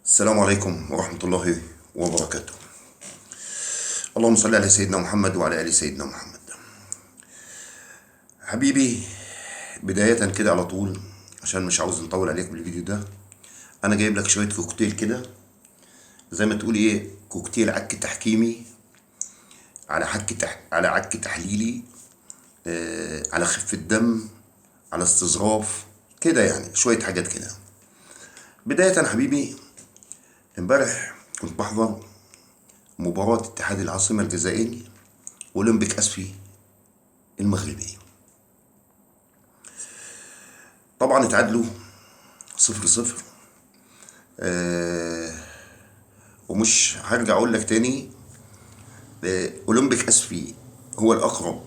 السلام عليكم ورحمة الله وبركاته. اللهم صل على سيدنا محمد وعلى آل سيدنا محمد. حبيبي، بداية كده على طول عشان مش عاوز نطول عليك بالفيديو ده. أنا جايب لك شوية كوكتيل كده، زي ما تقول إيه، كوكتيل عك تحكيمي على عك تحليلي، على خفة دم، على استظراف كده، يعني شوية حاجات كده. بداية حبيبي، امبارح كنت بحضر مباراة اتحاد العاصمة الجزائري أولمبيك أسفي المغربي. طبعا اتعادلوا 0-0. آه ومش هرجع اقول لك تاني، اولمبيك اسفي هو الاقرب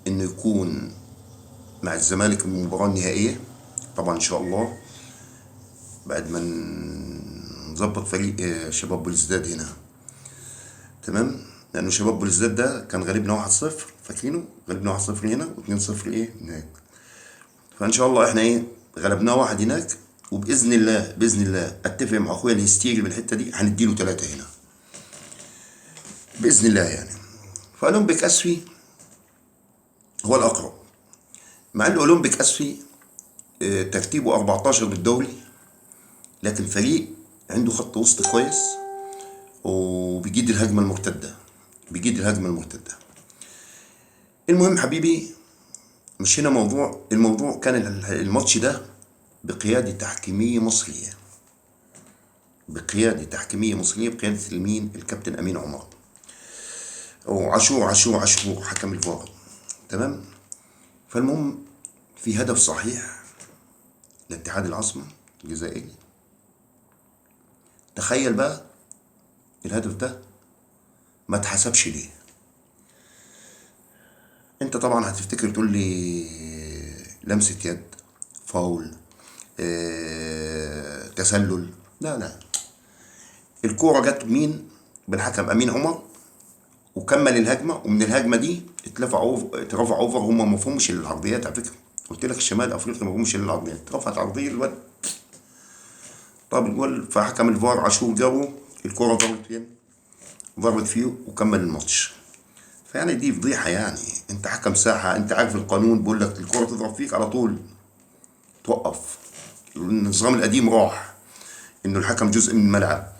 انه يكون مع الزمالك المباراة النهائية. طبعا ان شاء الله بعد ما نظبط فريق شباب بوليسداد هنا، تمام. لانه شباب بوليسداد ده كان غالبنا 1-0، فاكرينه؟ غالبنا 1-0 هنا و2-0 ايه هناك. فان شاء الله احنا ايه، غلبناه 1 هناك، وباذن الله باذن الله اتفق مع اخويا الهستيري بالحته دي، هنديله 3 هنا باذن الله يعني. فاولمبيك اسفي هو الاقرب، مع ان اولمبيك اسفي ترتيبه 14 بالدوري، لكن فريق عنده خط وسط كويس وبيجيد الهجمه المرتده، بيجيد الهجمه المرتده. المهم حبيبي، مش هنا الموضوع كان الماتش ده بقياده تحكيميه مصريه، بقياده المين، الكابتن امين عمر، وعاشور حكم الفار، تمام. فالمهم، في هدف صحيح لاتحاد العاصمة الجزائري. تخيل بقى الهدف ده ما اتحسبش ليه. انت طبعا هتفتكر تقول لي لمسة يد، فاول، تسلل. لا لا، الكورة جت مين؟ بالحكم امين عمر، وكمل الهجمة، ومن الهجمة دي اترفع اوفر. هم ما فهمش العرضيات على فكرة، قلت لك الشمال افريقيا ما فهمش العرضيات، اترفعت عرضية الواد. طب الجول، فحكم الفار عاشور جابه، الكورة ضربت فين؟ ضربت فيه وكمل الماتش. فيعني دي فضيحة يعني. انت حكم ساحة، انت عارف القانون بيقول لك الكرة تضرب فيك على طول توقف. النظام القديم راح، انه الحكم جزء من الملعب،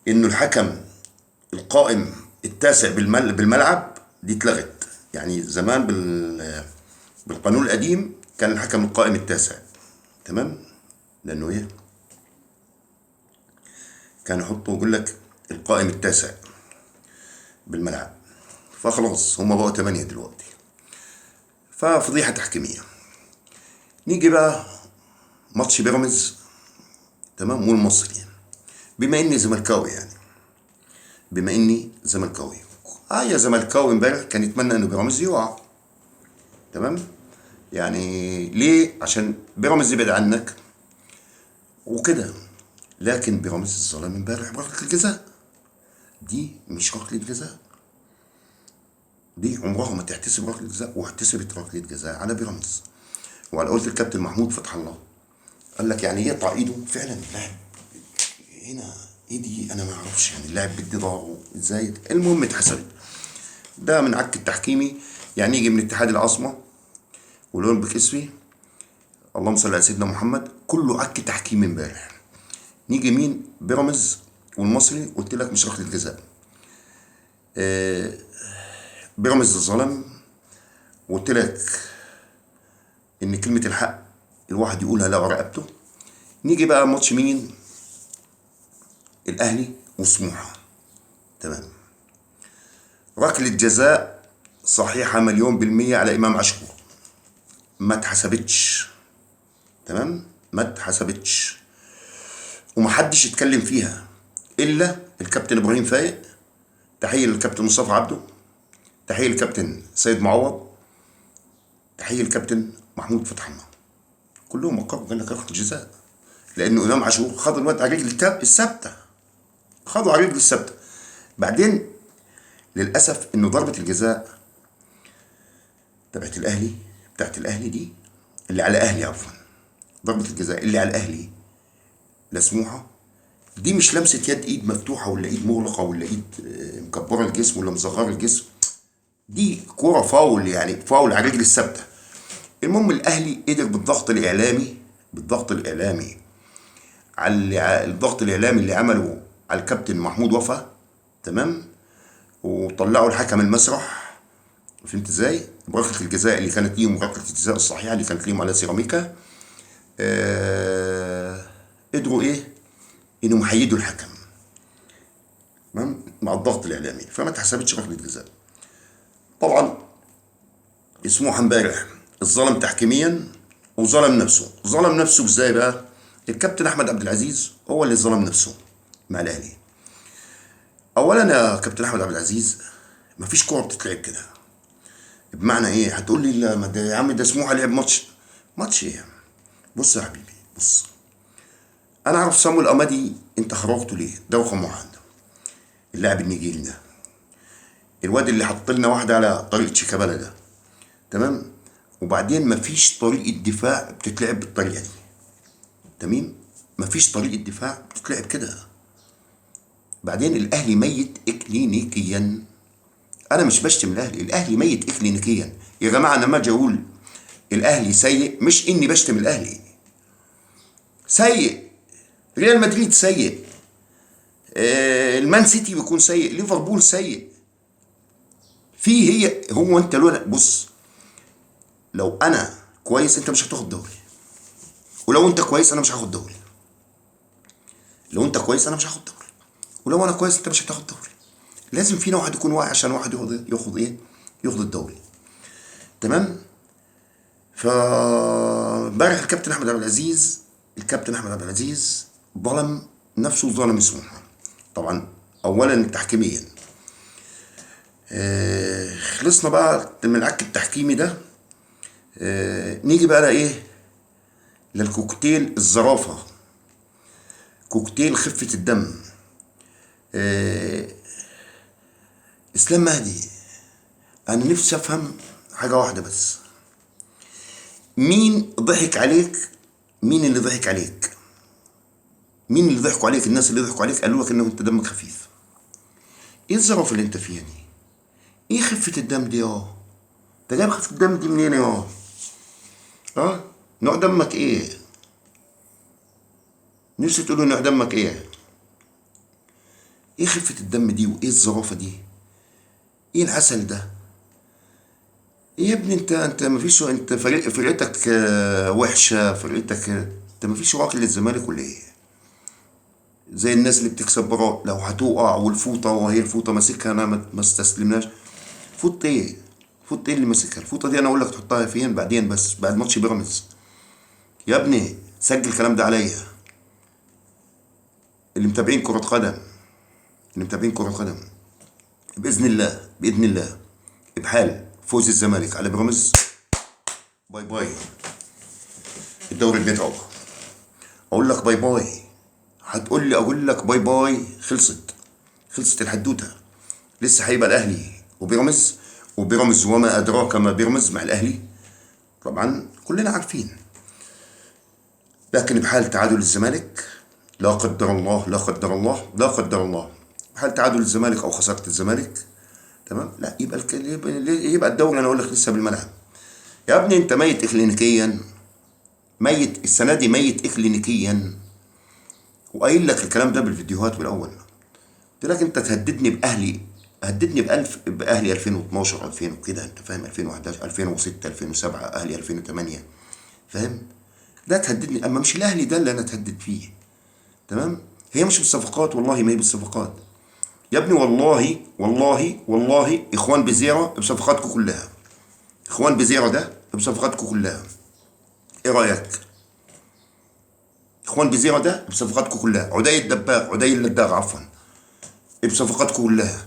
انه الحكم القائم التاسع بالملعب دي اتلغت. يعني زمان بالقانون القديم كان الحكم القائم التاسع، تمام. لانه ايه، كان يحطوا يقول لك القائم التاسع بالملعب. فخلاص هم بقوا 8 دلوقتي. ففضيحة تحكيمية. نيجي بقى ماتش بيراميدز، تمام، والمصري. بما اني زملكاوي يعني، بما اني زملكاوي، يا زملكاوي امبارح كان يتمنى انه بيراميدز يقع، تمام. يعني ليه؟ عشان بيراميدز يبعد عنك وكده. لكن بيراميدز ظلم امبارح بركله الجزاء. دي مش ركله جزاء، دي عمرها ما تحتسب ركله جزاء، واحتسبت ركله جزاء على بيراميدز. وعلى قلت الكابتن محمود فتح الله قال لك يعني يقطع ايده فعلا اللاعب هنا. ايه دي؟ انا ما اعرفش يعني اللاعب بدي ضربه ازاي. المهم اتحسبت. ده من عك التحكيمي. يعني يجي من اتحاد العاصمه والاولمبيك اسفي، اللهم صل على سيدنا محمد، كله عك تحكيمي امبارح. نيجي مين؟ بيراميدز والمصري، قلت لك مش ركله جزاء. آه، بيراميدز ظلم، وقلت لك ان كلمه الحق الواحد يقولها لا رقبته. نيجي بقى ماتش مين؟ الاهلي وسموحه، تمام. ركله جزاء صحيحه مليون بالميه على امام عاشور، ما اتحسبتش، تمام، ما اتحسبتش، ومحدش يتكلم فيها الا الكابتن ابراهيم فايق. تحيه للكابتن مصطفى عبده، تحيه للكابتن سيد معوض، تحيه للكابتن محمود فتح الله. كلهم اقروا قال لك ركله جزاء، لانه امام عاشور خد الواد على رجل الثابته، خدوا على رجل الثابته. بعدين للاسف انه ضربه الجزاء بتاعت الاهلي دي، اللي على اهلي عفوا، ضربه الجزاء اللي على الاهلي لسموحه، دي مش لمسه يد، ايد مفتوحه ولا ايد مغلقه ولا ايد مكبره الجسم ولا مصغره الجسم، دي كوره فاول، يعني فاول على الرجل الثابته. المهم الاهلي قدر بالضغط الاعلامي، على الضغط الاعلامي اللي عمله على الكابتن محمود وفا، تمام، وطلعوا الحكم المسرح. فهمت ازاي؟ بركله الجزاء اللي كانت ليهم، بركله الجزاء الصحيحه اللي كانت ليهم على سيراميكا، قدروا ايه؟ انهم يحيدوا الحكم، تمام، مع الضغط الاعلامي، فما اتحسبتش ركله جزاء. طبعا سموحه امبارح اتظلم تحكيميا وظلم نفسه. ظلم نفسه ازاي بقى؟ الكابتن احمد عبد العزيز هو اللي ظلم نفسه مع الاهلي. اولا يا كابتن احمد عبد العزيز، مفيش كوره بتتلعب كده. بمعنى ايه؟ هتقول لي لا، ما ده يا عم ده سموحه لعب ماتش ايه؟ بص يا حبيبي، بص، انا اعرف صامويل امادي، انت خرجته ليه؟ ده رقم واحد، اللاعب النيجيري ده، الواد اللي حط لنا واحده على طريقه شيكابالا ده، تمام. وبعدين مفيش طريقه دفاع بتتلعب بالطريقه دي، تمام، مفيش طريقه دفاع بتتلعب كده. بعدين الاهلي ميت اكلينيكيا. انا مش بشتم الاهلي، الاهلي ميت اكلينيكيا يا جماعه. انا ما اجي اقول الاهلي سيء، مش اني بشتم الاهلي، سيء، ريال مدريد سيء، المان سيتي بيكون سيء، ليفربول سيء. هو انت بص، لو انا كويس انت مش هتاخد دوري، ولو انت كويس انا مش هاخد دوري. لو انت كويس انا مش هاخد دوري، ولو انا كويس انت مش هتاخد دوري. لازم فينا واحد يكون واعي عشان واحد ياخد ايه؟ ياخد الدوري، تمام. فامبارح الكابتن احمد عبد العزيز ظلم نفسه وظلم سموحه. طبعا اولا تحكيميا، خلصنا بقى من العك التحكيمي ده. نيجي بقى لايه؟ للكوكتيل الزرافه، كوكتيل خفه الدم. اسلام مهدي، انا نفسي افهم حاجه واحده بس، مين ضحك عليك؟ مين اللي ضحك عليك؟ مين اللي ضحكوا عليك؟ الناس اللي ضحكوا عليك قالوا لك انه انت دمك خفيف. ايه الزرافه اللي انت فيها دي؟ ايه خفه الدم دي؟ انت جايب خفه الدم دي منين اه نوع دمك ايه؟ نفسي تقولوا نوع دمك ايه؟ ايه خفه الدم دي وايه الزرافه دي؟ ايه العسل ده؟ ايه يا ابني؟ انت مفيش، انت فرقتك وحشه، فرقتك انت مفيش وراك الا الزمالك ولا ايه؟ زي الناس اللي بتكسب براء، لو هتقع والفوطه وهي الفوطه ماسكها، انا ما استسلمناش. فوطه ايه؟ فوطه ايه اللي ماسكها؟ الفوطه دي انا اقول لك تحطها فين بعدين، بس بعد ماتش بيراميدز. يا ابني سجل الكلام ده عليا. اللي متابعين كره قدم، اللي متابعين كره قدم، باذن الله، باذن الله، بحال فوز الزمالك على بيراميدز، باي باي الدوري بيتعب. اقول لك باي باي، هتقول لي اقول لك باي باي، خلصت الحدوته. لسه هيبقى الاهلي وبيراميدز، وبيراميدز وما ادراك ما بيراميدز مع الاهلي، طبعا كلنا عارفين. لكن بحال تعادل الزمالك، لا قدر الله، لا قدر الله، لا قدر الله، بحال تعادل الزمالك او خساره الزمالك، تمام، لا يبقى الدوري، انا اقول لك لسه بالملعب. يا ابني انت ميت اكلينيكيا، ميت السنه دي، ميت اكلينيكيا، وقايل لك الكلام ده بالفيديوهات بالاول. قلت لك انت تهددني باهلي، هددني باهلي 2012 2000 وكده، انت فاهم، 2011 2006 2007 اهلي 2008، فاهم؟ ده تهددني، اما مش الاهلي ده اللي انا اتهدد فيه، تمام. هي مش بالصفقات، والله ما هي بالصفقات يا ابني، والله والله والله اخوان بزيرة بصفقاتكم كلها، اخوان بزيرة ده بصفقاتكم كلها. ايه رايك؟ اخوان بزيرة ده بصفقاتكم كلها، عدي الدباغ عفوا، بصفقاتكم كلها.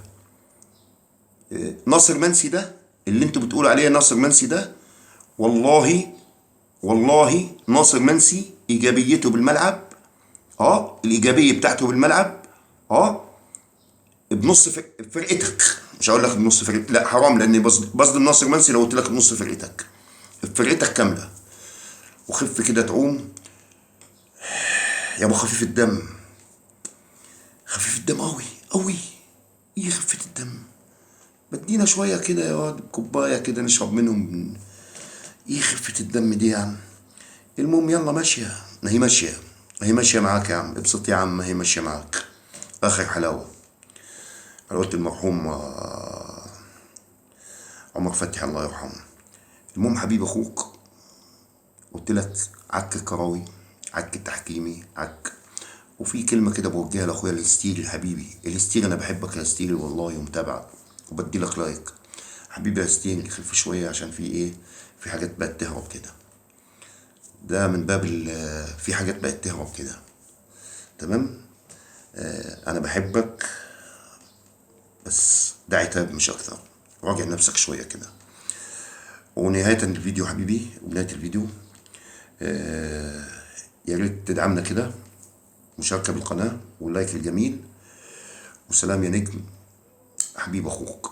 ناصر منسي ده اللي انتوا بتقولوا عليه ناصر منسي ده، والله والله ناصر منسي ايجابيته بالملعب، الايجابيه بتاعته بالملعب، بنص فرقتك. مش هقول لك بنص فرقتك، لا حرام، لاني بظلم ناصر منسي لو قلت لك بنص فرقتك كامله. وخف كده تعوم، يا ابو خفيف الدم، خفيف الدم قوي قوي. ايه خفة الدم؟ بدينا شوية كده يا واد، كوباية كده نشرب منهم. ايه خفة الدم دي يا عم؟ المهم يلا ماشية، ما هي ماشية، ما هي ماشية معاك يا عم، ابسط يا عم، ما هي ماشية معاك. اخر حلاوة. انا قلت المرحوم عمر فتحي الله يرحمه. المهم حبيب اخوك، قلت لك عك الكراوي، عك التحكيمي، عك. وفي كلمة كده بوجهها لاخويا الستيري حبيبي الستيري، انا بحبك يا ستيري والله ومتابعك وبدي لك لايك. حبيبي يا ستيري خف شوية عشان في ايه، في حاجات بقت تهرب كده. ده من باب في حاجات بقت تهرب كده. تمام. انا بحبك، بس ده عتاب مش اكتر. راجع نفسك شوية كده. ونهاية الفيديو حبيبي، وبنهاية الفيديو يا ريت تدعمنا كده، مشاركة بالقناة واللايك الجميل. وسلام يا نجم، حبيب اخوك.